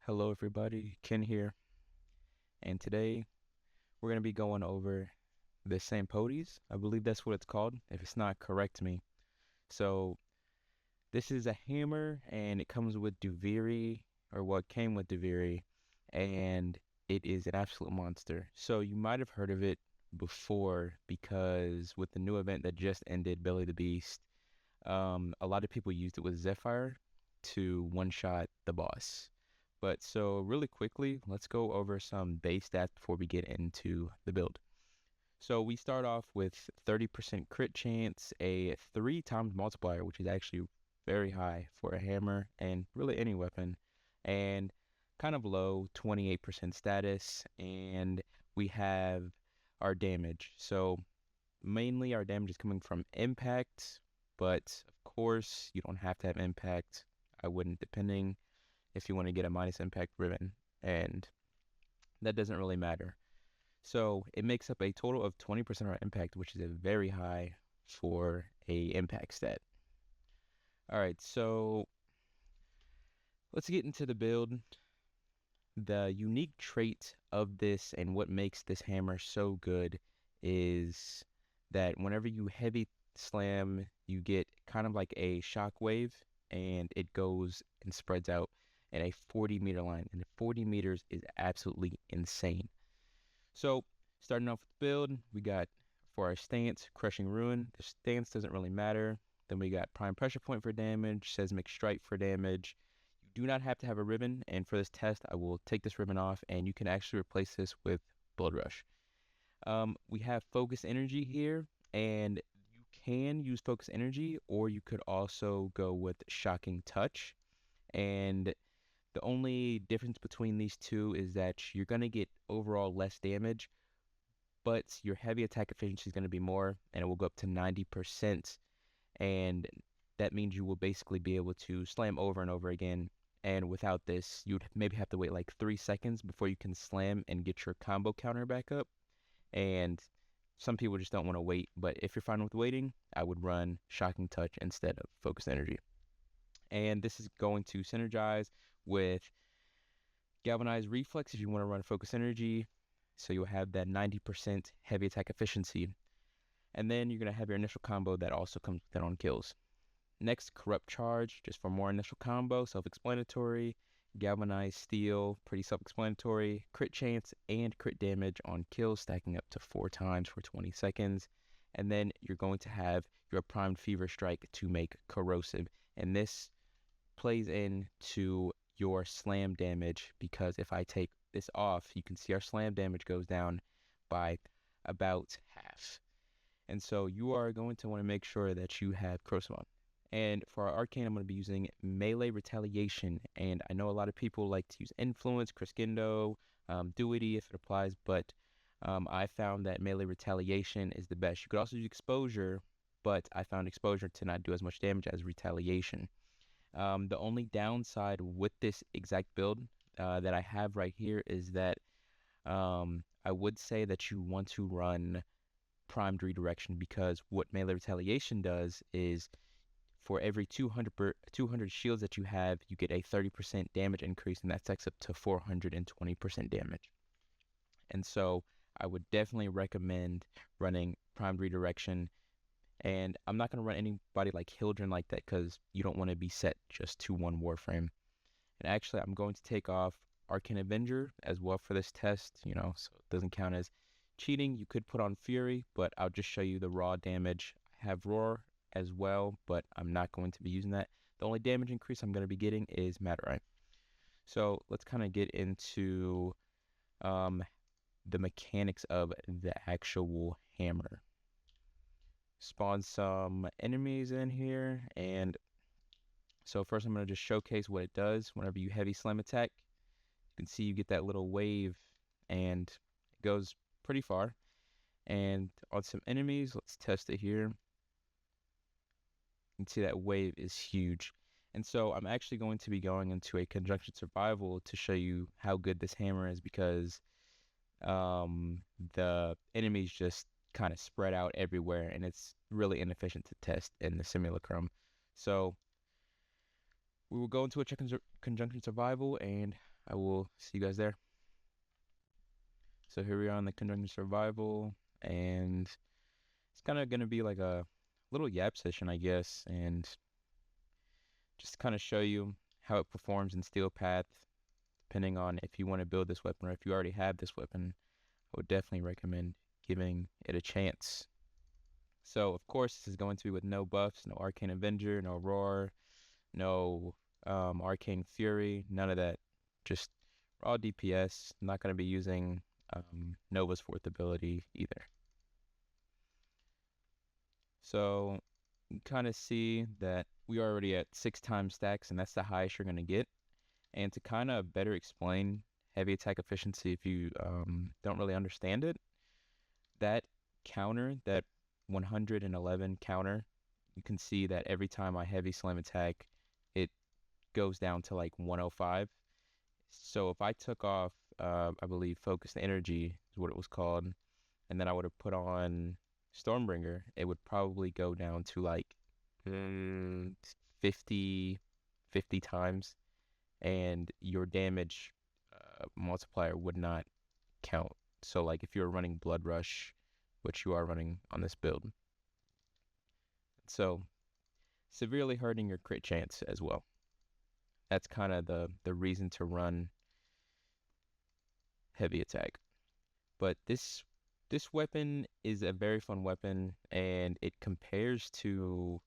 Hello everybody, Ken here, and today we're going to be going over the SAMPOTES. I believe that's what it's called. If it's not, correct me. So this is a hammer and it comes with Duviri, or what came with Duviri, and it is an absolute monster. So you might have heard of it before because with the new event that just ended, Belly the Beast, a lot of people used it with Zephyr to one-shot the boss. But so really quickly, let's go over some base stats before we get into the build. So we start off with 30% crit chance, a 3 times multiplier, which is actually very high for a hammer and really any weapon, and kind of low 28% status, and we have our damage. So mainly our damage is coming from impact, but of course you don't have to have impact. I wouldn't, depending if you want to get a minus impact ribbon, and that doesn't really matter. So it makes up a total of 20% of our impact, which is a very high for a impact stat. All right, so let's get into the build. The unique trait of this and what makes this hammer so good is that whenever you heavy slam, you get kind of like a shockwave and it goes and spreads out in a 40-meter line. And 40 meters is absolutely insane. So, starting off with the build, we got for our stance, Crushing Ruin. The stance doesn't really matter. Then we got Prime Pressure Point for damage, Seismic Strike for damage. You do not have to have a ribbon, and for this test, I will take this ribbon off, and you can actually replace this with Blood Rush. We have Focus Energy here, and you can use Focus Energy, or you could also go with Shocking Touch. And the only difference between these two is that you're going to get overall less damage, but your heavy attack efficiency is going to be more, and it will go up to 90%. And that means you will basically be able to slam over and over again. And without this, you'd maybe have to wait like 3 seconds before you can slam and get your combo counter back up. And some people just don't want to wait. But if you're fine with waiting, I would run Shocking Touch instead of Focus Energy. And this is going to synergize with Galvanized Reflex if you want to run Focus Energy. So you'll have that 90% heavy attack efficiency. And then you're going to have your initial combo that also comes with it on kills. Next, Corrupt Charge, just for more initial combo, self-explanatory. Galvanized Steel, pretty self-explanatory. Crit chance and crit damage on kills, stacking up to 4 times for 20 seconds. And then you're going to have your Primed Fever Strike to make Corrosive. And this plays into your slam damage, because if I take this off, you can see our slam damage goes down by about half. And so you are going to want to make sure that you have Corrosive on. And for our arcane, I'm going to be using Melee Retaliation. And I know a lot of people like to use Influence, Crescendo, Deity if it applies, but I found that Melee Retaliation is the best. You could also use Exposure, but I found Exposure to not do as much damage as Retaliation. The only downside with this exact build that I have right here is that I would say that you want to run Primed Redirection, because what Melee Retaliation does is for every 200 shields that you have, you get a 30% damage increase, and that stacks up to 420% damage. And so I would definitely recommend running Primed Redirection. And I'm not going to run anybody like Hildren like that, because you don't want to be set just to one Warframe. And actually, I'm going to take off Arcane Avenger as well for this test, so it doesn't count as cheating. You could put on Fury, but I'll just show you the raw damage. I have Roar as well, but I'm not going to be using that. The only damage increase I'm going to be getting is Matter. So let's kind of get into the mechanics of the actual hammer. Spawn some enemies in here, and so first I'm going to just showcase what it does. Whenever you heavy slam attack, you can see you get that little wave, and it goes pretty far. And on some enemies, let's test it here. You can see that wave is huge. And so I'm actually going to be going into a conjunction survival to show you how good this hammer is, because the enemies just kind of spread out everywhere, and it's really inefficient to test in the simulacrum. So we will go into a conjunction survival, and I will see you guys there. So here we are on the Conundrum Survival, and it's kind of going to be like a little yap session, I guess, and just kind of show you how it performs in Steel Path, depending on if you want to build this weapon or if you already have this weapon. I would definitely recommend giving it a chance. So, of course, this is going to be with no buffs, no Arcane Avenger, no Roar, no Arcane Fury, none of that. Just raw DPS. I'm not going to be using Nova's fourth ability either. So you kind of see that we are already at 6 times stacks, and that's the highest you're going to get. And to kind of better explain heavy attack efficiency if you don't really understand it, that counter, that 111 counter, you can see that every time I heavy slam attack, it goes down to like 105. So if I took off, I believe Focused Energy is what it was called, and then I would have put on Stormbringer, it would probably go down to like 50, 50 times, and your damage multiplier would not count. So like if you're running Blood Rush, which you are running on this build, so severely hurting your crit chance as well. That's kind of the reason to run heavy attack. But this weapon is a very fun weapon, and it compares to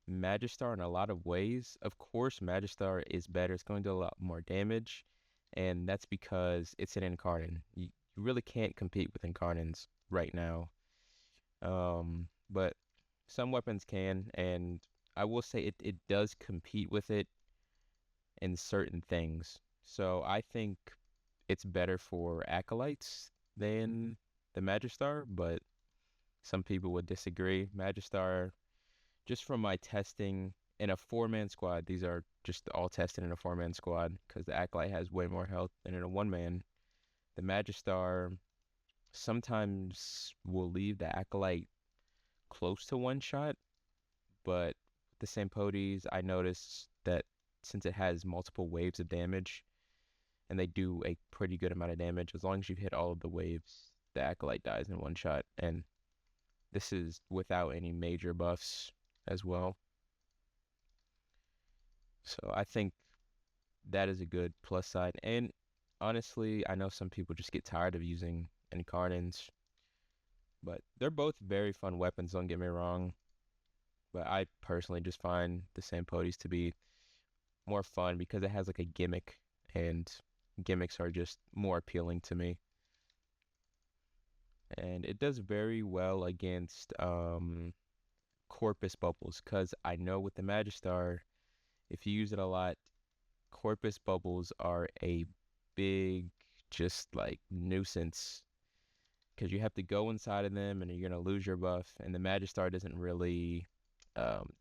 Magistar in a lot of ways. Of course, Magistar is better. It's going to do a lot more damage, and that's because it's an Incarnate. You really can't compete with Incarnates right now. But some weapons can, and I will say it does compete with it in certain things. So I think it's better for Acolytes than the Magistar, but some people would disagree. Magistar, just from my testing in a 4-man squad, these are just all tested in a 4-man squad because the Acolyte has way more health than in a 1-man. The Magistar sometimes will leave the Acolyte close to one shot, but the Sampotes, I noticed that since it has multiple waves of damage, and they do a pretty good amount of damage, as long as you hit all of the waves, the Acolyte dies in one shot, and this is without any major buffs as well. So I think that is a good plus side. And honestly, I know some people just get tired of using Incarnates, but they're both very fun weapons, don't get me wrong. But I personally just find the Sampotes to be more fun because it has like a gimmick, and gimmicks are just more appealing to me. And it does very well against Corpus Bubbles, because I know with the Magistar, if you use it a lot, Corpus Bubbles are a big, just like nuisance, because you have to go inside of them and you're going to lose your buff. And the Magistar doesn't really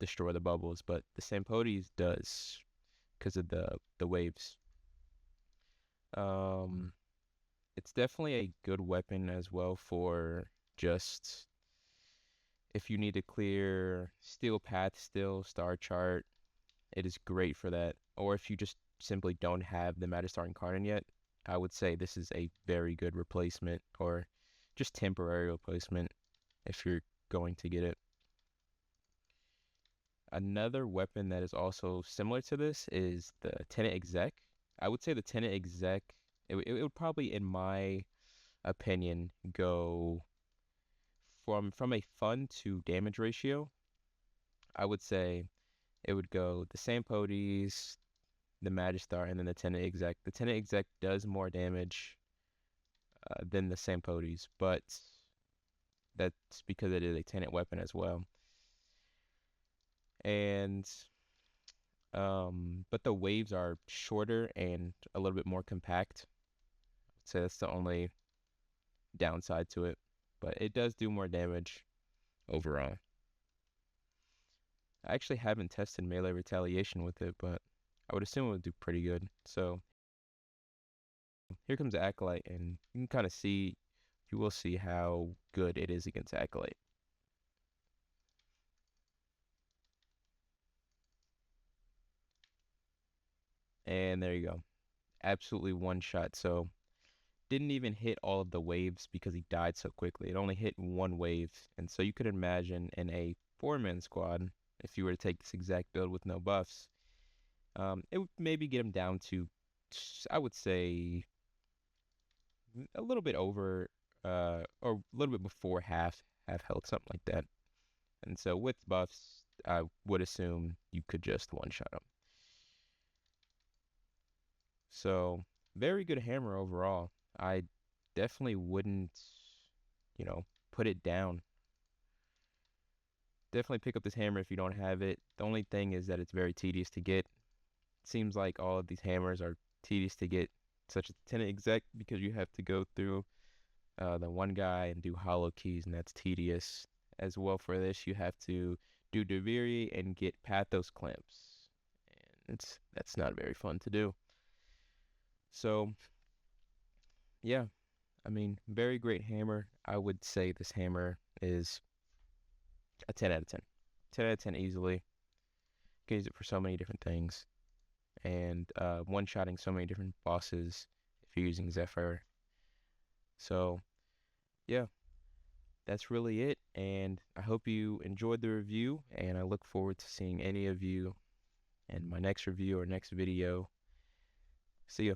destroy the bubbles, but the Sampotes does because of the waves. It's definitely a good weapon as well for just if you need to clear Steel Path still, Star Chart, it is great for that. Or if you just simply don't have the Magistar Incarnate yet, I would say this is a very good replacement or just temporary replacement if you're going to get it. Another weapon that is also similar to this is the Tenet Exec. I would say the Tenet Exec, it would probably, in my opinion, go from a fun to damage ratio. I would say it would go the Sampotes, the Magistar, and then the Tenet Exec. The Tenet Exec does more damage than the Sampotes, but that's because it is a Tenet weapon as well. And but the waves are shorter and a little bit more compact. So that's the only downside to it. But it does do more damage overall. I actually haven't tested melee retaliation with it, but I would assume it would do pretty good. So here comes the Acolyte, and you can kind of see, you will see how good it is against Acolyte. And there you go. absolutely one shot. So didn't even hit all of the waves because he died so quickly. It only hit one wave. And so you could imagine in a four-man squad, if you were to take this exact build with no buffs, it would maybe get him down to, I would say, a little bit over, or a little bit before half health, something like that. And so with buffs, I would assume you could just one-shot him. So very good hammer overall. I definitely wouldn't, put it down. Definitely pick up this hammer if you don't have it. The only thing is that it's very tedious to get. Seems like all of these hammers are tedious to get, such as the tenant exec, because you have to go through the one guy and do hollow keys, and that's tedious. As well for this, you have to do Deviri and get Pathos clamps, and that's not very fun to do. So yeah, I mean, very great hammer. I would say this hammer is a 10 out of 10. 10 out of 10 easily. You can use it for so many different things. And one-shotting so many different bosses if you're using Zephyr. So, yeah, that's really it. And I hope you enjoyed the review. And I look forward to seeing any of you in my next review or next video. See ya.